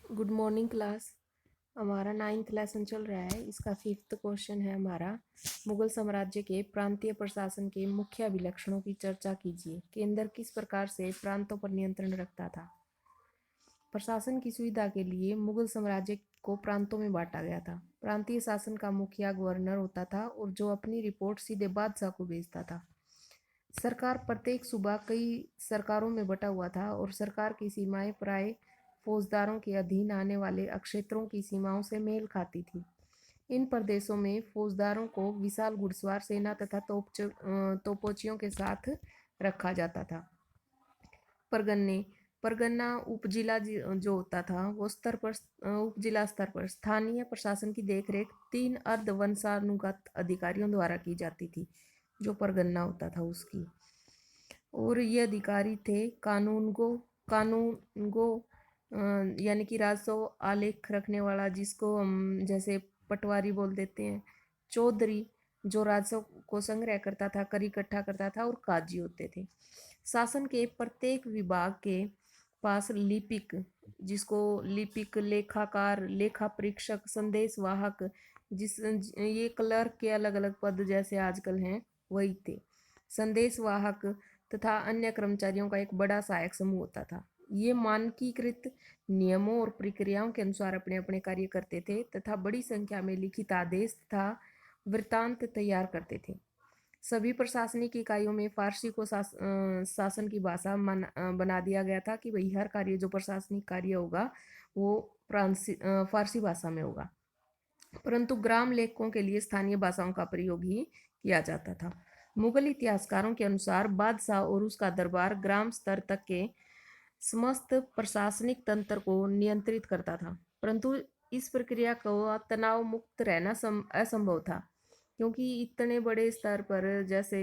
Good morning class. हमारा 9th lesson चल रहा है। इसका 5th क्वेश्चन है हमारा। मुगल साम्राज्य के प्रांतीय प्रशासन के मुख्य अभिलक्षणों की चर्चा कीजिए। केंद्र किस प्रकार से प्रांतों पर नियंत्रण रखता था। प्रशासन की सुविधा के लिए मुगल साम्राज्य को प्रांतों में बांटा गया था। प्रांतीय शासन का मुखिया गवर्नर होता था और जो अपनी रिपोर्ट सीधे बादशाह को भेजता था। सरकार प्रत्येक सूबा कई सरकारों में बटा हुआ था और सरकार की सीमाएं प्राय फौजदारों के अधीन आने वाले अक्षेत्रों की सीमाओं से मेल खाती थी। इन प्रदेशों में फौजदारों को विशाल घुड़सवार सेना तथा तोपोचियों के साथ रखा जाता था। परगन्ने परगन्ना उपजिला जो होता था वो स्तर पर उपजिला स्तर पर स्थानीय प्रशासन की देखरेख 3 अर्ध वंशानुगत अधिकारियों द्वारा की जाती थी। जो परगन्ना होता था उसकी, और ये अधिकारी थे कानूनगो यानी कि राजस्व आलेख रखने वाला, जिसको हम जैसे पटवारी बोल देते हैं। चौधरी जो राजस्व को संग्रह करता था, कर इकट्ठा करता था, और काजी होते थे। शासन के प्रत्येक विभाग के पास लिपिक, जिसको लिपिक, लेखाकार, लेखा परीक्षक, संदेश वाहक, जिस ये क्लर्क के अलग अलग पद जैसे आजकल हैं वही थे। संदेश वाहक तथा अन्य कर्मचारियों का एक बड़ा सहायक समूह होता था। ये मानकीकृत नियमों और प्रक्रियाओं के अनुसार अपने अपने कार्य करते थे तथा बड़ी संख्या में लिखित आदेश तथा वृत्तांत तैयार करते थे। सभी प्रशासनिक इकाइयों में फारसी को शासन की भाषा बना दिया गया था कि भाई हर कार्य जो प्रशासनिक कार्य होगा वो फारसी भाषा में होगा, परंतु ग्राम लेखकों के लिए स्थानीय भाषाओं का प्रयोग ही किया जाता था। मुगल इतिहासकारों के अनुसार बादशाह और उसका दरबार ग्राम स्तर तक के समस्त प्रशासनिक तंत्र को नियंत्रित करता था, परंतु इस प्रक्रिया को तनाव मुक्त रहना असंभव था, क्योंकि इतने बड़े स्तर पर जैसे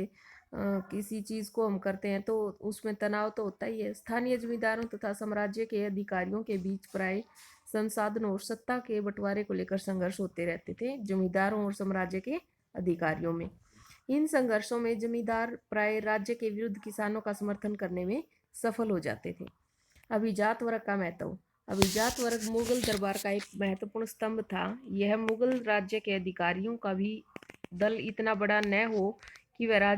किसी चीज़ को हम करते हैं तो उसमें तनाव तो होता ही है। स्थानीय जमींदारों तथा साम्राज्य के अधिकारियों के बीच प्राय संसाधनों और सत्ता के बंटवारे को लेकर संघर्ष होते रहते थे, जमींदारों और साम्राज्य के अधिकारियों में। इन संघर्षों में जमींदार प्राय राज्य के विरुद्ध किसानों का समर्थन करने में सफल हो जाते थे। अभिजात वर्ग का महत्व। अभिजात वर्ग मुगल दरबार का एक महत्वपूर्ण स्तंभ था। यह मुगल राज्य के अधिकारियों का भी दल इतना बड़ा न हो कि वह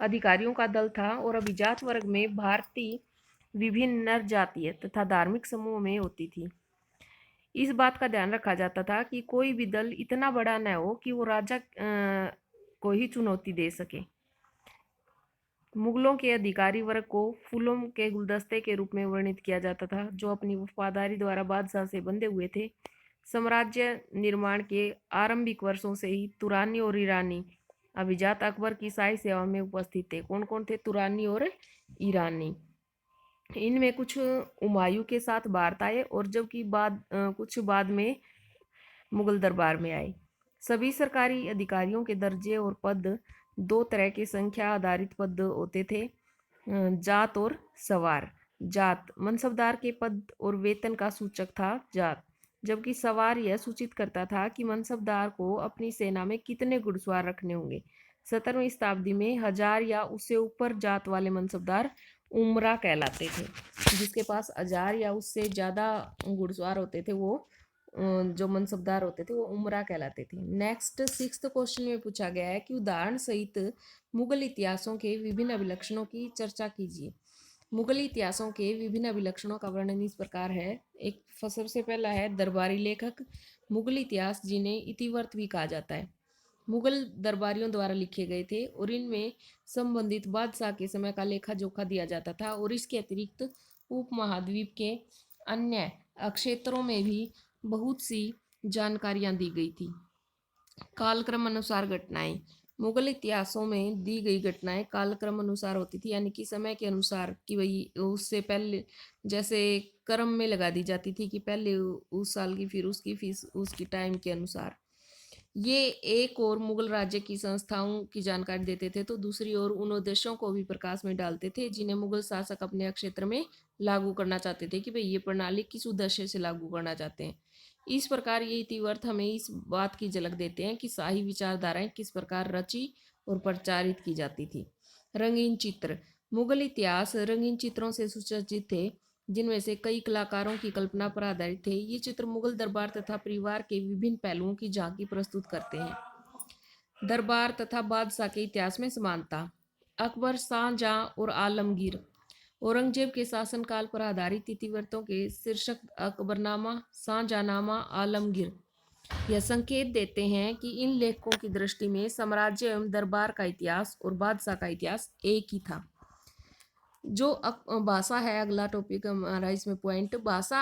अधिकारियों का दल था, और अभिजात वर्ग में भारतीय विभिन्न नर जातीय तथा धार्मिक समूह में होती थी। इस बात का ध्यान रखा जाता था कि कोई भी दल इतना बड़ा न हो कि वो राजा को ही चुनौती दे सके। मुगलों के अधिकारी वर्ग को फूलों के गुलदस्ते के रूप में वर्णित किया जाता था, जो अपनी वफादारी द्वारा बादशाह से बंधे हुए थे। साम्राज्य निर्माण के आरंभिक वर्षों से ही तुरानी और ईरानी अभिजात अकबर की शाही सेवा में उपस्थित थे। कौन कौन थे? तुरानी और ईरानी। इनमें कुछ हुमायूं के साथ भारत आए और जबकि कुछ बाद में मुगल दरबार में आए। सभी सरकारी अधिकारियों के दर्जे और पद 2 तरह के संख्या आधारित पद होते थे, जात और सवार। जात मनसबदार के पद और वेतन का सूचक था जात, जबकि सवार यह सूचित करता था कि मनसबदार को अपनी सेना में कितने घुड़सवार रखने होंगे। 17वीं शताब्दी में 1000 या उससे ऊपर जात वाले मनसबदार उमरा कहलाते थे। जिसके पास 1000 या उससे ज़्यादा घुड़सवार होते थे वो जो मनसबदार होते थे वो उमरा कहलाते थे। नेक्स्ट 6th क्वेश्चन में पूछा गया है कि उदाहरण सहित मुगल इतिहासों के विभिन्न अभिलक्षणों की चर्चा कीजिए। मुगल इतिहासों के विभिन्न अभिलक्षणों का वर्णन इस प्रकार है। एक सबसे पहला है दरबारी लेखक। मुगल इतिहास जिन्हें इतिवृत्त भी कहा जाता है, मुगल दरबारियों द्वारा लिखे गए थे और इनमें संबंधित बादशाह के समय का लेखा जोखा दिया जाता था, और इसके अतिरिक्त उपमहाद्वीप के अन्य क्षेत्रों में भी बहुत सी जानकारियां दी गई थी। कालक्रम अनुसार घटनाएं। मुगल इतिहासों में दी गई घटनाएं कालक्रम अनुसार होती थी, यानी कि समय के अनुसार, कि भाई उससे पहले जैसे क्रम में लगा दी जाती थी कि पहले उस साल की, फिर उसकी टाइम के अनुसार। ये एक और मुगल राज्य की संस्थाओं की जानकारी देते थे, तो दूसरी ओर उन उद्देश्यों को भी प्रकाश में डालते थे जिन्हें मुगल शासक अपने क्षेत्र में लागू करना चाहते थे, कि भाई ये प्रणाली किस उद्देश्य से लागू करना चाहते हैं। इस प्रकार ये इतिवृत्त हमें इस बात की झलक देते हैं कि शाही विचारधाराएं किस प्रकार रची और प्रचारित की जाती थी। रंगीन चित्र। मुगल इतिहास रंगीन चित्रों से सुसज्जित थे। जिनमें से कई कलाकारों की कल्पना पर आधारित थे। ये चित्र मुगल दरबार तथा परिवार के विभिन्न पहलुओं की झांकी प्रस्तुत करते हैं। दरबार तथा बादशाह के इतिहास में समानता। अकबर, शाहजहां और आलमगीर। औरंगजेब के शासनकाल पर आधारित इतिवृत्तों के शीर्षक अकबरनामा, शाहजहांनामा, आलमगीर यह संकेत देते हैं कि इन लेखकों की दृष्टि में साम्राज्य एवं दरबार का इतिहास और बादशाह का इतिहास एक ही था। जो भाषा है अगला टॉपिक हमारा इसमें पॉइंट, भाषा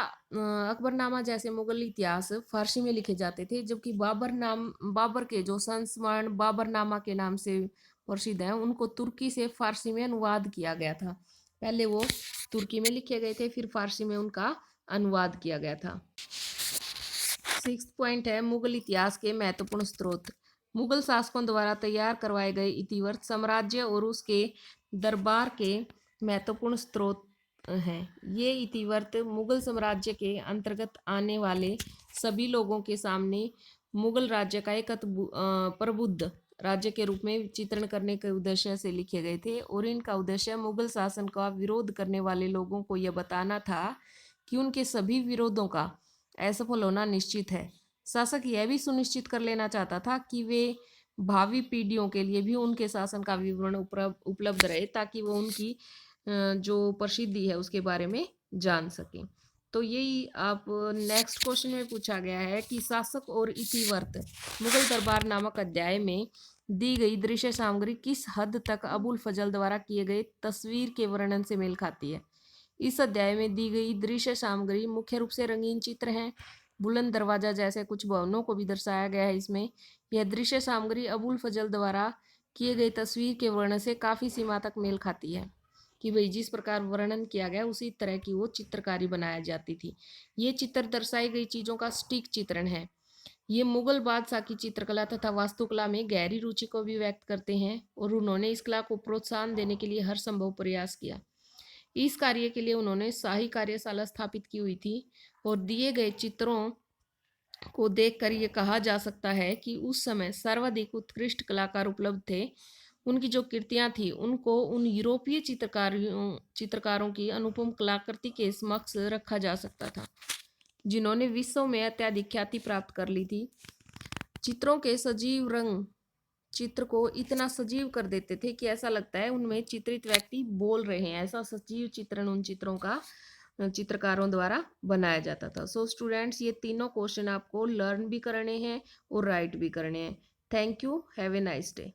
अकबरनामा जैसे मुगल इतिहास फारसी में लिखे जाते थे, जबकि बाबर के जो संस्मरण बाबरनामा के नाम से प्रसिद्ध हैं उनको तुर्की से फारसी में अनुवाद किया गया था। पहले वो तुर्की में लिखे गए थे, फिर फारसी में उनका अनुवाद किया गया था। 6 पॉइंट है मुगल इतिहास के महत्वपूर्ण स्रोत। मुगल शासकों द्वारा तैयार करवाए गए इतिवृत्त साम्राज्य और उसके दरबार के महत्वपूर्ण स्रोत हैं। ये इतिवृत्त मुगल साम्राज्य के अंतर्गत आने वाले सभी लोगों के सामने मुगल राज्य का एक प्रबुद्ध राज्य के रूप में चित्रण करने के उद्देश्य से लिखे गए थे, और इनका उद्देश्य मुगल शासन का विरोध करने वाले लोगों को यह बताना था कि उनके सभी विरोधों का असफल होना निश्चित है। शासक यह भी सुनिश्चित कर लेना चाहता था कि वे भावी पीढ़ियों के लिए भी उनके शासन का विवरण उपलब्ध रहे, ताकि वो उनकी जो प्रसिद्धि है उसके बारे में जान सकें। तो यही आप नेक्स्ट क्वेश्चन में पूछा गया है कि शासक और इतिवृत्त मुगल दरबार नामक अध्याय में दी गई दृश्य सामग्री किस हद तक अबुल फजल द्वारा किए गए तस्वीर के वर्णन से मेल खाती है। इस अध्याय में दी गई दृश्य सामग्री मुख्य रूप से रंगीन चित्र हैं। बुलंद दरवाजा जैसे कुछ भवनों को भी दर्शाया गया है इसमें। यह दृश्य सामग्री अबुल फजल द्वारा किए गए तस्वीर के वर्णन से काफ़ी सीमा तक मेल खाती है कि भाई जिस प्रकार वर्णन किया गया उसी तरह की वो चित्रकारी बनाई जाती थी। ये चित्र दर्शाई गई चीज़ों का सटीक चित्रण है। ये मुगल बादशाह की चित्रकला तथा वास्तुकला में गहरी रुचि को भी व्यक्त करते हैं, और उन्होंने इस कला को प्रोत्साहन देने के लिए हर संभव प्रयास किया। इस कार्य के लिए उन्होंने शाही कार्यशाला स्थापित की हुई थी, और दिए गए चित्रों को देखकर ये कहा जा सकता है कि उस समय सर्वाधिक उत्कृष्ट कलाकार उपलब्ध थे। उनकी जो कृतियां थी उनको उन यूरोपीय चित्रकारों की अनुपम कलाकृति के समक्ष रखा जा सकता था, जिन्होंने विश्व में अत्यधिक ख्याति प्राप्त कर ली थी। चित्रों के सजीव रंग चित्र को इतना सजीव कर देते थे कि ऐसा लगता है उनमें चित्रित व्यक्ति बोल रहे हैं। ऐसा सजीव चित्रण उन चित्रों का चित्रकारों द्वारा बनाया जाता था। सो स्टूडेंट्स, ये तीनों क्वेश्चन आपको लर्न भी करने हैं और राइट भी करने हैं। Thank you, have a nice day.